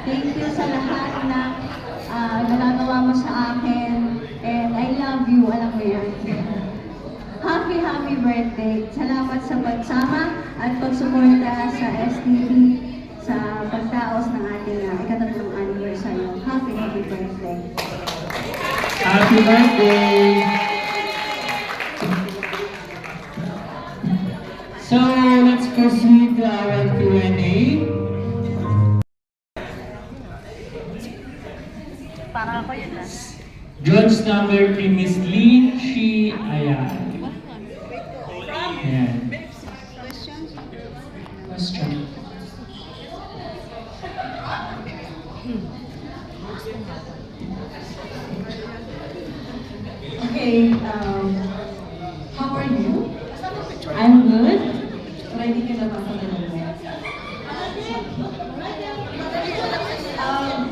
Thank you sa lahat na nagagawa mo sa akin. And I love you, alam mo yan. Happy birthday. Salamat sa pagsama at pagsuporta sa STV sa pagdaos ng ating ikatatlong anniversary. Happy birthday. Happy birthday! So, let's proceed to our Q&A. Para ako yun Judge number 3, Miss Lin Shi Ayan. Ayan. Question. Okay, how are you? I'm good. Ready ka na ba sa tanong mo?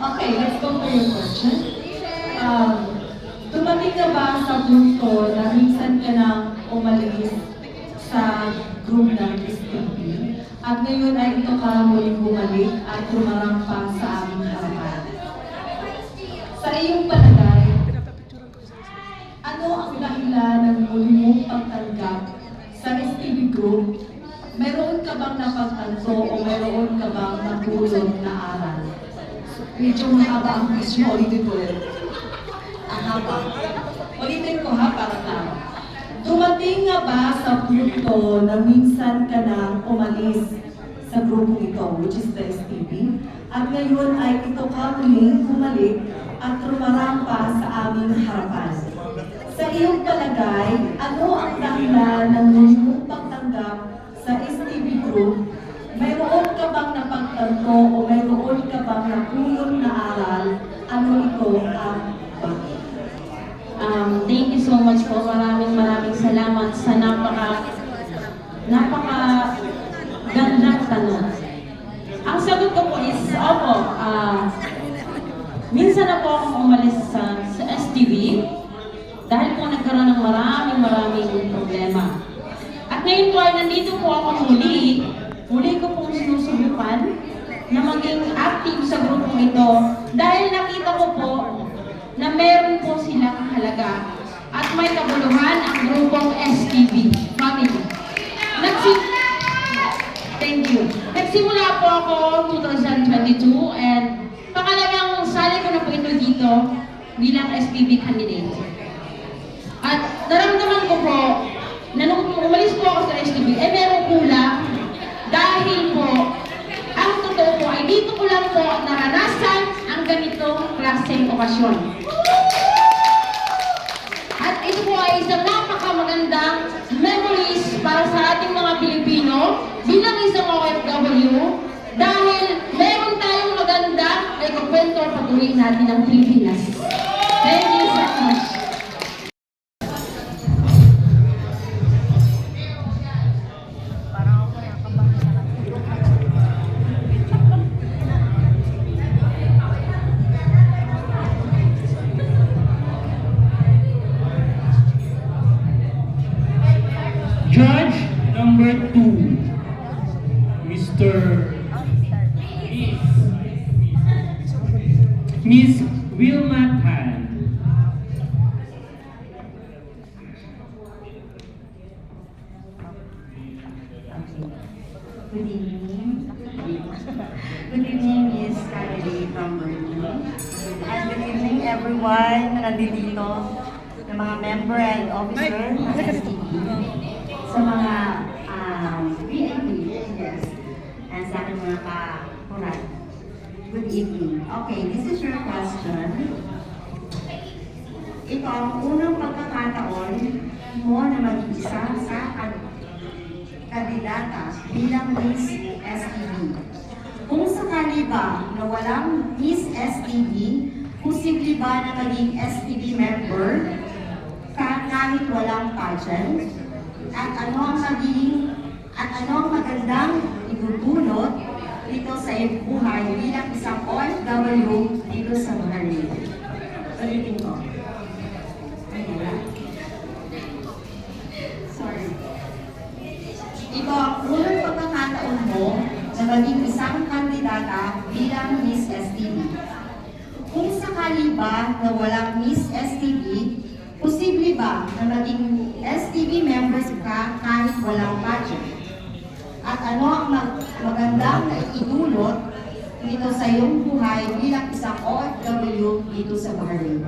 Okay, let's go to your question. Dumating ka ba sa punto na minsan ka nang umalis sa group ng STP at ngayon ay ito ka muling bumalik at tumarang pa sa aming harapan? Sa iyong palagay, ano ang dahilan ng muli mong pagtanggap sa STV Group? Meron ka bang napagtanto o meron ka bang napulot na aral? Medyo mahaba ang question. Ulitin. Ang haba. Ulitin ko ha, para tama. Dumating nga ba sa punto na minsan ka nang umalis sa grupo ito, which is the STV, at ngayon ay ito ka muling bumalik at rumarang pa sa aming harapan? Sa iyong palagay, ano ang dahilan ng mong pagtanggap sa STV Group? Mayroon ka bang napagtanto o mayroon ka bang napulot na aral? Ano ito ang bakit? Thank you so much po. Maraming salamat sa napaka gandang tanong. Ang sagot ko po is, minsan na po akong umalis sa STV dahil po nagkaroon ng maraming problema. At ngayon po ay nandito po ako muli ko pong sinusubukan na maging active sa grupong ito dahil nakita ko po na meron po silang halaga at may kabuluhan ang grupong STV family. Thank you. Nagsimula po ako 2022 and pangalawang sali ko na po ito dito bilang STV candidate. At naramdaman ko po na nung umalis po ako sa STV, merong kulang dahil po ang totoo po ay dito ko lang po naranasan ang ganitong klaseng okasyon. At ito po ay isang napakamagandang memories para sa ating mga Pilipino bilang isang OFW dahil meron tayong magandang ay kukwento at pag-uwi natin ng Pilipinas. Thank you so much. Judge number 2, Miss Wilma Tan. Good evening. Good evening, Miss Kennedy from Berlin. And good evening, everyone na nandito, ng mga member and officer ng STV, sa mga VIP, yes, and sa aking mga kapunan. Good evening. Okay, this is your question. Ito ang unang pagkakataon mo na mag-isa sa kandidata bilang Miss STV. Kung sakali ba na walang Miss STV, posible ba na maging STV member kahit walang pageant? At ano ang magandang idudulot dito sa iyong buhay bilang isang OFW dito sa Berlin? Ulitin ko. Sorry. Ito ang unang pagkakataon mo na maging isang kandidata bilang Miss STV. sakali ba na walang Miss STV, posible ba na maging STV members ka kahit walang budget? At ano ang magandang naitulot dito sa iyong buhay bilang isang OFW dito sa Bahrain?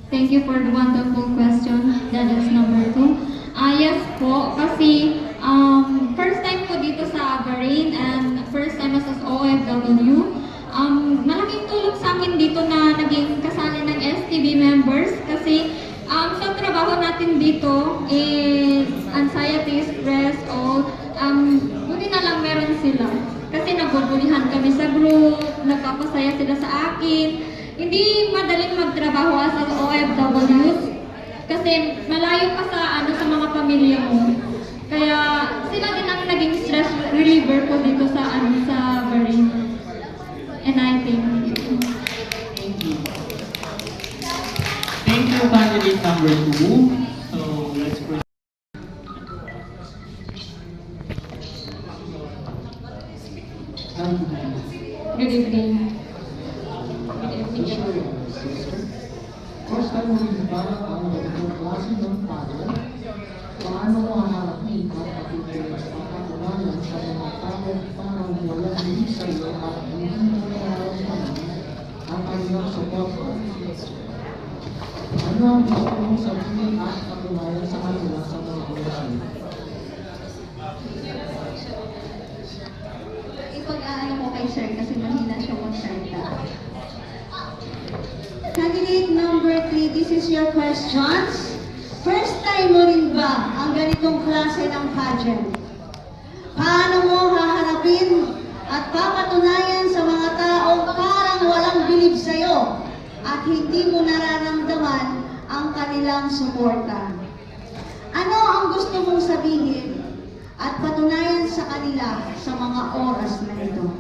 Thank you for the wonderful question. That is number 2. Yes po, kasi first time ko dito sa Bahrain and first time as OFW. Malaking tulong sa akin dito na naging kasali ng STV members kasi sa trabaho natin dito is anxiety, stress, all buti na lang meron sila. Kasi nagbubulihan kami sa group, nagpapasaya sila sa akin. Hindi madaling magtrabaho as an OFWs kasi malayo ka sa sa mga pamilya mo. Kaya sila din ang naging stress reliever ko dito sa sa Bahrain. And I think Thank you. Thank you, candidate number 2. So, let's proceed. Good evening. Good evening. First time mo rin ba ang ganitong klase ng pageant? Paano mo haharapin at patuloy sa pagkakulayan sa mga tao parang walang hindi sa iyo at hindi mo nararamdaman ang kanilang suporta? Ano ang gusto mong sabihin at patunayan sa kanila sa mga orasyon? ipag-aano ko kay Sir kasi mahina siya magsalita. Candidate number 3, this is your questions. First time mo rin ba ang ganitong klase ng pageant? Paano mo haharapin at papatunayan sa mga taong parang walang bilib sa'yo at hindi mo nararamdaman ang kanilang suporta? Ano ang gusto mong sabihin at patunayan sa kanila sa mga oras na ito?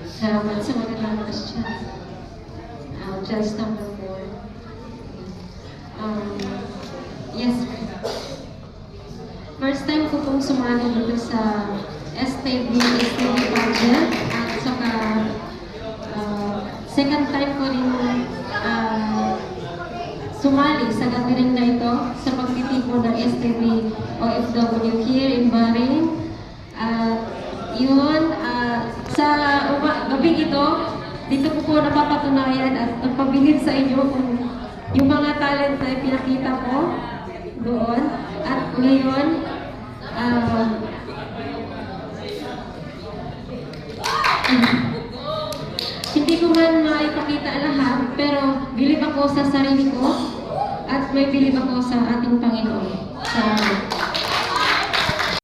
Salamat sa magandang question. Just number 4. Yes. First time ko pong sumali dito sa STV pageant at saka second time ko rin sumali sa gathering na ito sa pagtitipon ng STV OFW here in Bahrain. Sa gabing ito, dito ko po napapatunayan at nagpabilib sa inyo kung yung mga talent na pinakita ko doon. At ngayon, hindi ko man maipakita lahat, pero bilib ako sa sarili ko at may bilib ako sa ating Panginoon. Salamat.